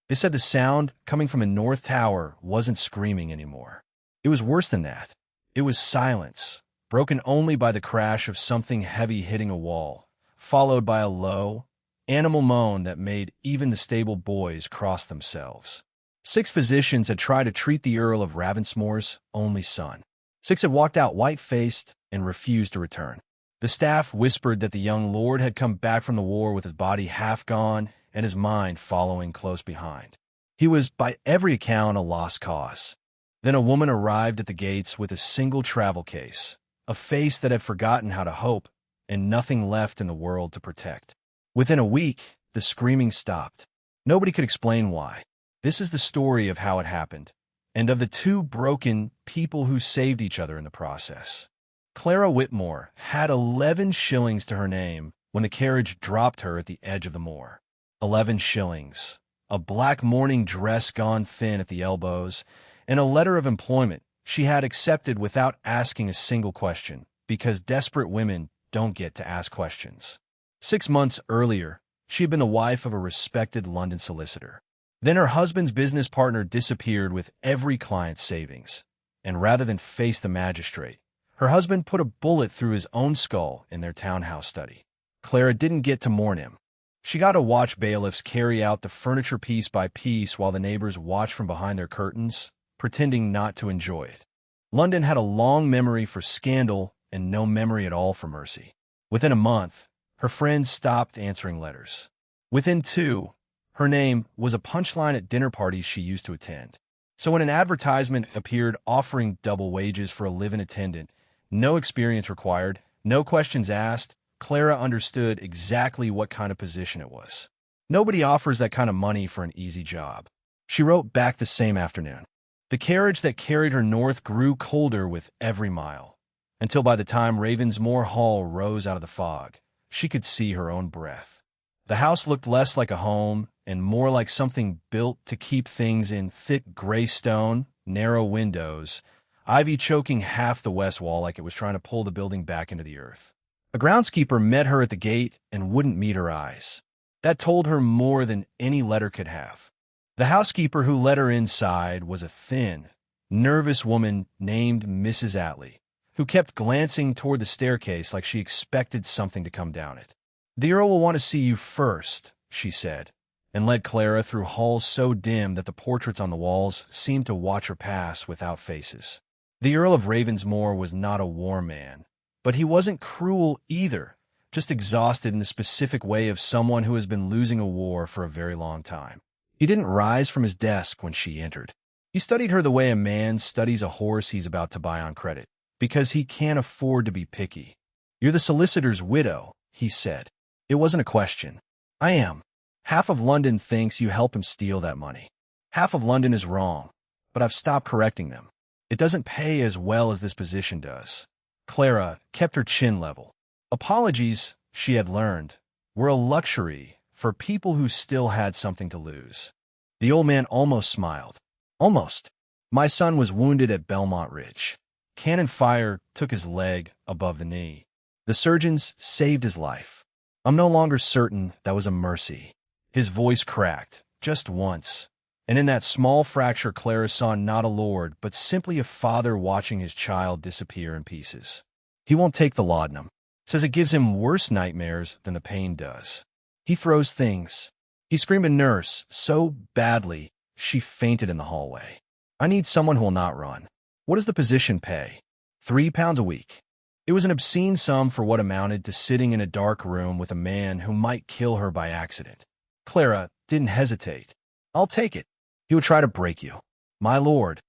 They said the sound coming from a north tower wasn't screaming anymore. It was worse than that. It was silence, broken only by the crash of something heavy hitting a wall, followed by a low, animal moan that made even the stable boys cross themselves. 6 physicians had tried to treat the Earl of Ravensmore's only son. 6 had walked out white-faced and refused to return. The staff whispered that the young lord had come back from the war with his body half gone and his mind following close behind. He was, by every account, a lost cause. Then a woman arrived at the gates with a single travel case, a face that had forgotten how to hope, and nothing left in the world to protect. Within a week, the screaming stopped. Nobody could explain why. This is the story of how it happened, and of the 2 broken people who saved each other in the process. Clara Whitmore had 11 shillings to her name when the carriage dropped her at the edge of the moor. 11 shillings, a black mourning dress gone thin at the elbows, and a letter of employment she had accepted without asking a single question, because desperate women don't get to ask questions. 6 months earlier, she had been the wife of a respected London solicitor. Then her husband's business partner disappeared with every client's savings, and rather than face the magistrate, her husband put a bullet through his own skull in their townhouse study. Clara didn't get to mourn him. She got to watch bailiffs carry out the furniture piece by piece while the neighbors watched from behind their curtains, pretending not to enjoy it. London had a long memory for scandal and no memory at all for mercy. Within a month, her friends stopped answering letters. Within 2, her name was a punchline at dinner parties she used to attend. So when an advertisement appeared offering double wages for a live-in attendant, no experience required, no questions asked, Clara understood exactly what kind of position it was. Nobody offers that kind of money for an easy job. She wrote back the same afternoon. The carriage that carried her north grew colder with every mile, until by the time Ravensmore Hall rose out of the fog, she could see her own breath. The house looked less like a home and more like something built to keep things in: thick gray stone, narrow windows, ivy choking half the west wall like it was trying to pull the building back into the earth. A groundskeeper met her at the gate and wouldn't meet her eyes. That told her more than any letter could have. The housekeeper who let her inside was a thin, nervous woman named Mrs. Attley, who kept glancing toward the staircase like she expected something to come down it. "The Earl will want to see you first," she said, and led Clara through halls so dim that the portraits on the walls seemed to watch her pass without faces. The Earl of Ravensmore was not a war man, but he wasn't cruel either, just exhausted in the specific way of someone who has been losing a war for a very long time. He didn't rise from his desk when she entered. He studied her the way a man studies a horse he's about to buy on credit, because he can't afford to be picky. "You're the solicitor's widow," he said. It wasn't a question. "I am. Half of London thinks you help him steal that money. Half of London is wrong, but I've stopped correcting them. It doesn't pay as well as this position does." Clara kept her chin level. Apologies, she had learned, were a luxury for people who still had something to lose. The old man almost smiled. "Almost. My son was wounded at Belmont Ridge. Cannon fire took his leg above the knee. The surgeons saved his life. I'm no longer certain that was a mercy." His voice cracked, just once, and in that small fracture Clara saw not a lord, but simply a father watching his child disappear in pieces. "He won't take the laudanum. Says it gives him worse nightmares than the pain does. He throws things." He screamed a nurse so badly she fainted in the hallway. "I need someone who will not run. What does the position pay?" £3 a week. It was an obscene sum for what amounted to sitting in a dark room with a man who might kill her by accident. Clara didn't hesitate. "I'll take it." "He would try to break you." "My lord,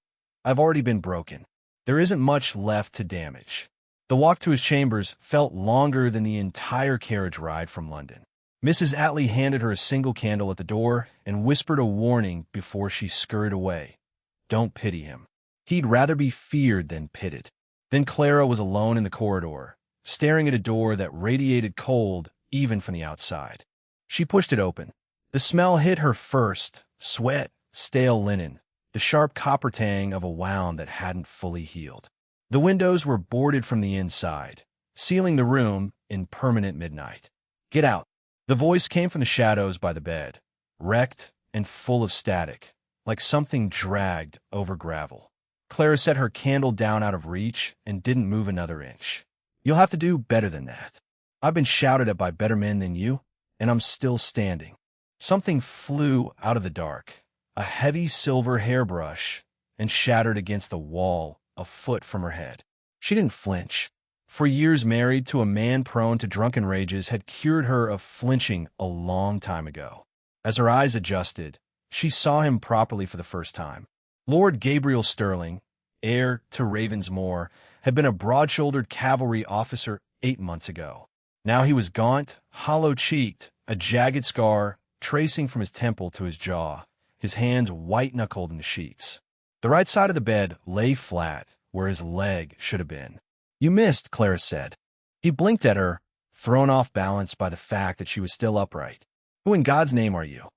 I've already been broken. There isn't much left to damage." The walk to his chambers felt longer than the entire carriage ride from London. Mrs. Attley handed her a single candle at the door and whispered a warning before she scurried away. "Don't pity him. He'd rather be feared than pitied." Then Clara was alone in the corridor, staring at a door that radiated cold even from the outside. She pushed it open. The smell hit her first: sweat, stale linen, the sharp copper tang of a wound that hadn't fully healed. The windows were boarded from the inside, sealing the room in permanent midnight. "Get out." The voice came from the shadows by the bed, wrecked and full of static, like something dragged over gravel. Clara set her candle down out of reach and didn't move another inch. You'll have to do better than that. I've been shouted at by better men than you, and I'm still standing. Something flew out of the dark, a heavy silver hairbrush, and shattered against the wall a foot from her head. She didn't flinch. For years married to a man prone to drunken rages had cured her of flinching a long time ago. As her eyes adjusted, she saw him properly for the first time. Lord Gabriel Sterling, heir to Ravensmoor, had been a broad-shouldered cavalry officer 8 months ago. Now he was gaunt, hollow-cheeked, a jagged scar tracing from his temple to his jaw, his hands white-knuckled in the sheets. The right side of the bed lay flat, where his leg should have been. "You missed," Clara said. He blinked at her, thrown off balance by the fact that she was still upright. "Who in God's name are you?"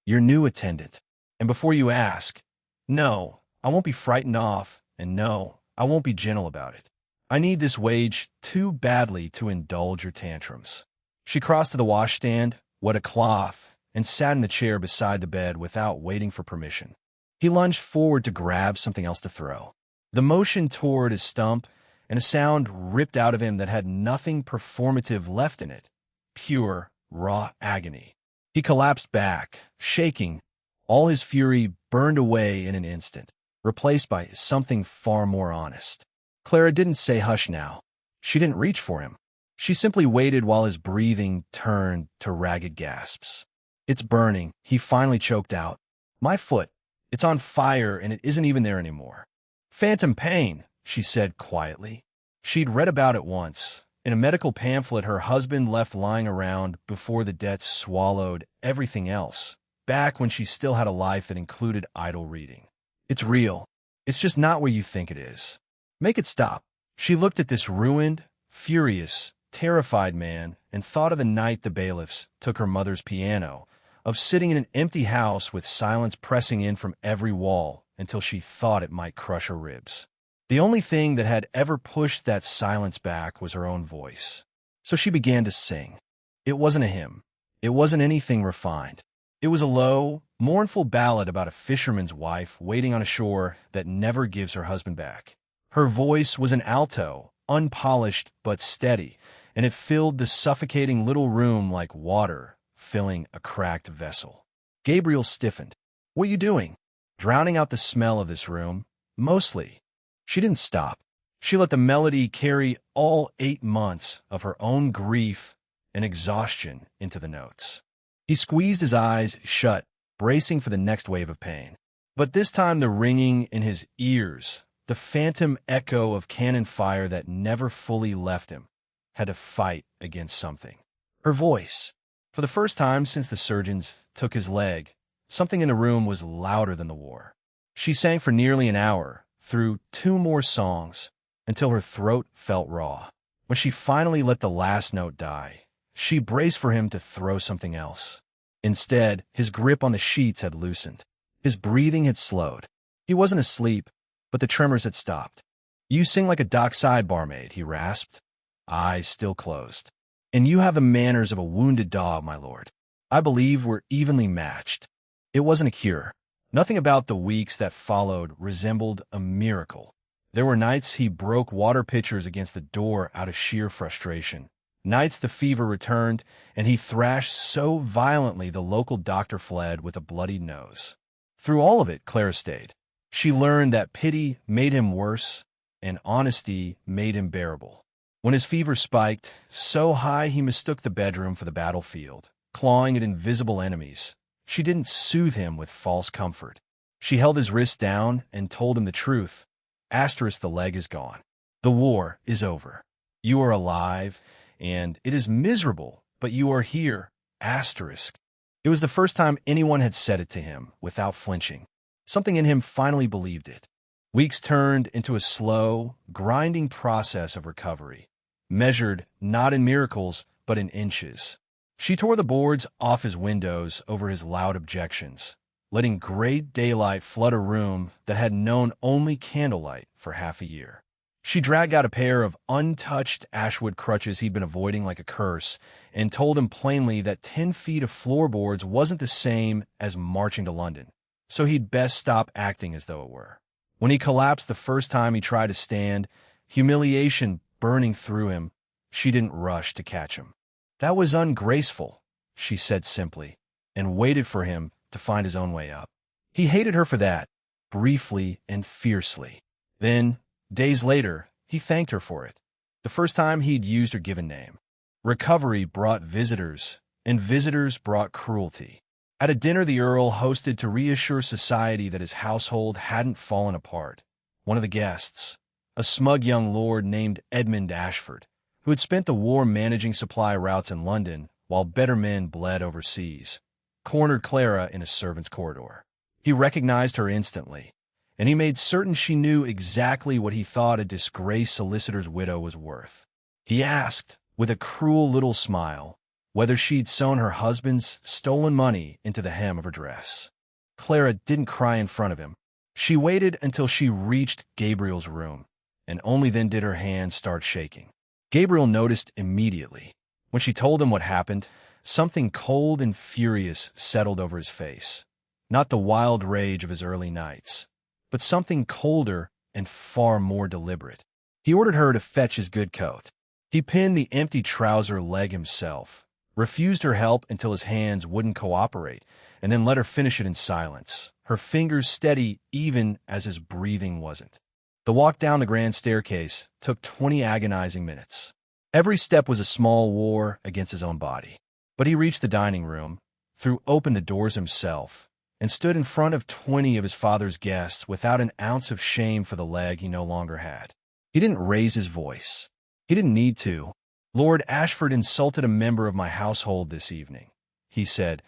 "Your new attendant. And before you ask, no, I won't be frightened off, and no, I won't be gentle about it. I need this wage too badly to indulge your tantrums." She crossed to the washstand, wet a cloth, and sat in the chair beside the bed without waiting for permission. He lunged forward to grab something else to throw. The motion tore at his stump, and a sound ripped out of him that had nothing performative left in it. Pure, raw agony. He collapsed back, shaking. All his fury burned away in an instant, replaced by something far more honest. Clara didn't say hush now. She didn't reach for him. She simply waited while his breathing turned to ragged gasps. "It's burning," he finally choked out. "My foot. It's on fire, and it isn't even there anymore." "Phantom pain," she said quietly. She'd read about it once, in a medical pamphlet her husband left lying around before the death swallowed everything else, back when she still had a life that included idle reading. "It's real. It's just not where you think it is. Make it stop." She looked at this ruined, furious, terrified man and thought of the night the bailiffs took her mother's piano, of sitting in an empty house with silence pressing in from every wall until she thought it might crush her ribs. The only thing that had ever pushed that silence back was her own voice. So she began to sing. It wasn't a hymn. It wasn't anything refined. It was a low, mournful ballad about a fisherman's wife waiting on a shore that never gives her husband back. Her voice was an alto, unpolished but steady, and it filled the suffocating little room like water filling a cracked vessel. Gabriel stiffened. "What are you doing?" "Drowning out the smell of this room. Mostly." She didn't stop. She let the melody carry all 8 months of her own grief and exhaustion into the notes. He squeezed his eyes shut, bracing for the next wave of pain. But this time the ringing in his ears, the phantom echo of cannon fire that never fully left him, had to fight against something. Her voice. For the first time since the surgeons took his leg, something in the room was louder than the war. She sang for nearly an hour, through 2 more songs, until her throat felt raw. When she finally let the last note die, she braced for him to throw something else. Instead, his grip on the sheets had loosened. His breathing had slowed. He wasn't asleep, but the tremors had stopped. "You sing like a dockside barmaid," he rasped, eyes still closed. "And you have the manners of a wounded dog, my lord. I believe we're evenly matched." It wasn't a cure. Nothing about the weeks that followed resembled a miracle. There were nights he broke water pitchers against the door out of sheer frustration. Nights the fever returned, and he thrashed so violently the local doctor fled with a bloodied nose. Through all of it, Clara stayed. She learned that pity made him worse, and honesty made him bearable. When his fever spiked, so high he mistook the bedroom for the battlefield, clawing at invisible enemies, she didn't soothe him with false comfort. She held his wrist down and told him the truth. Asterisk, the leg is gone. The war is over. You are alive, and it is miserable, but you are here. Asterisk. It was the first time anyone had said it to him without flinching. Something in him finally believed it. Weeks turned into a slow, grinding process of recovery, measured not in miracles, but in inches. She tore the boards off his windows over his loud objections, letting great daylight flood a room that had known only candlelight for half a year. She dragged out a pair of untouched ashwood crutches he'd been avoiding like a curse, and told him plainly that 10 feet of floorboards wasn't the same as marching to London, so he'd best stop acting as though it were. When he collapsed the first time he tried to stand, humiliation burning through him, she didn't rush to catch him. "That was ungraceful," she said simply, and waited for him to find his own way up. He hated her for that, briefly and fiercely. Then, days later, he thanked her for it. The first time he'd used her given name. Recovery brought visitors, and visitors brought cruelty. At a dinner the Earl hosted to reassure society that his household hadn't fallen apart, one of the guests, a smug young lord named Edmund Ashford, who had spent the war managing supply routes in London while better men bled overseas, cornered Clara in a servant's corridor. He recognized her instantly, and he made certain she knew exactly what he thought a disgraced solicitor's widow was worth. He asked, with a cruel little smile, whether she'd sewn her husband's stolen money into the hem of her dress. Clara didn't cry in front of him. She waited until she reached Gabriel's room, and only then did her hands start shaking. Gabriel noticed immediately. When she told him what happened, something cold and furious settled over his face. Not the wild rage of his early nights, but something colder and far more deliberate. He ordered her to fetch his good coat. He pinned the empty trouser leg himself, refused her help until his hands wouldn't cooperate, and then let her finish it in silence, her fingers steady even as his breathing wasn't. The walk down the grand staircase took 20 agonizing minutes. Every step was a small war against his own body. But he reached the dining room, threw open the doors himself, and stood in front of 20 of his father's guests without an ounce of shame for the leg he no longer had. He didn't raise his voice. He didn't need to. "Lord Ashford insulted a member of my household this evening," he said.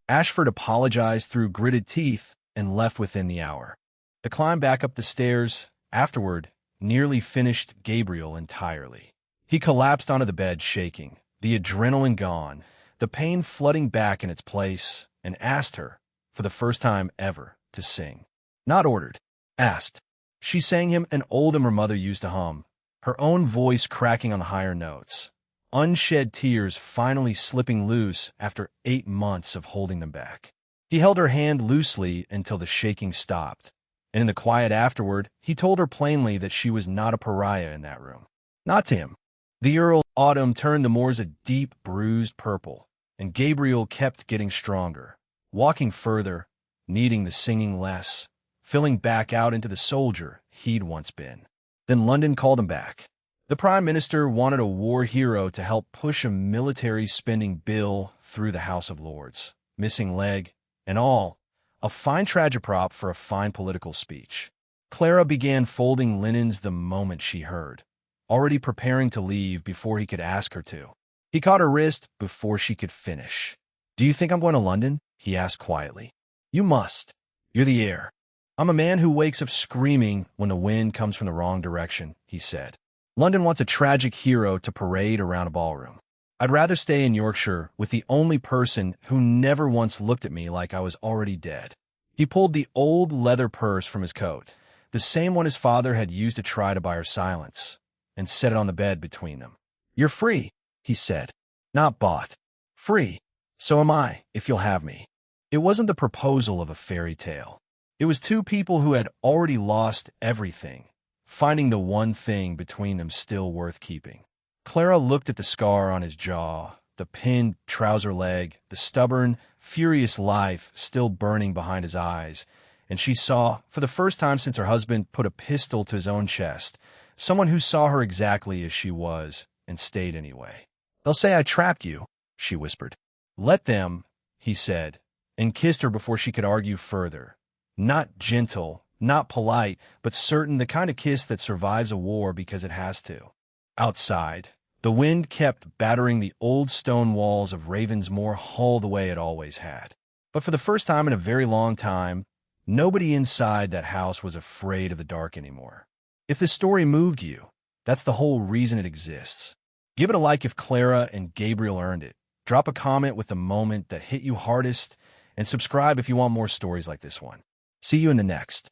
Ashford apologized through gritted teeth and left within the hour. The climb back up the stairs, afterward, nearly finished Gabriel entirely. He collapsed onto the bed shaking, the adrenaline gone, the pain flooding back in its place, and asked her, for the first time ever, to sing. Not ordered. Asked. She sang him an old hymn her mother used to hum, her own voice cracking on the higher notes, unshed tears finally slipping loose after 8 months of holding them back. He held her hand loosely until the shaking stopped, and in the quiet afterward, he told her plainly that she was not a pariah in that room. Not to him. The Earl autumn turned the moors a deep, bruised purple, and Gabriel kept getting stronger, walking further, needing the singing less, filling back out into the soldier he'd once been. Then London called him back. The Prime Minister wanted a war hero to help push a military spending bill through the House of Lords, missing leg and all, a fine tragiprop for a fine political speech. Clara began folding linens the moment she heard, already preparing to leave before he could ask her to. He caught her wrist before she could finish. "Do you think I'm going to London?" he asked quietly. "You must. You're the heir." "I'm a man who wakes up screaming when the wind comes from the wrong direction," he said. "London wants a tragic hero to parade around a ballroom. I'd rather stay in Yorkshire with the only person who never once looked at me like I was already dead." He pulled the old leather purse from his coat, the same one his father had used to try to buy her silence, and set it on the bed between them. "You're free," he said. "Not bought. Free. So am I, if you'll have me." It wasn't the proposal of a fairy tale. It was two people who had already lost everything, finding the one thing between them still worth keeping. Clara looked at the scar on his jaw, the pinned trouser leg, the stubborn, furious life still burning behind his eyes, and she saw, for the first time since her husband put a pistol to his own chest, someone who saw her exactly as she was and stayed anyway. "They'll say I trapped you," she whispered. "Let them," he said, and kissed her before she could argue further. Not gentle, not polite, but certain, the kind of kiss that survives a war because it has to. Outside, the wind kept battering the old stone walls of Ravensmoor Hall the way it always had. But for the first time in a very long time, nobody inside that house was afraid of the dark anymore. If this story moved you, that's the whole reason it exists. Give it a like if Clara and Gabriel earned it. Drop a comment with the moment that hit you hardest, and subscribe if you want more stories like this one. See you in the next.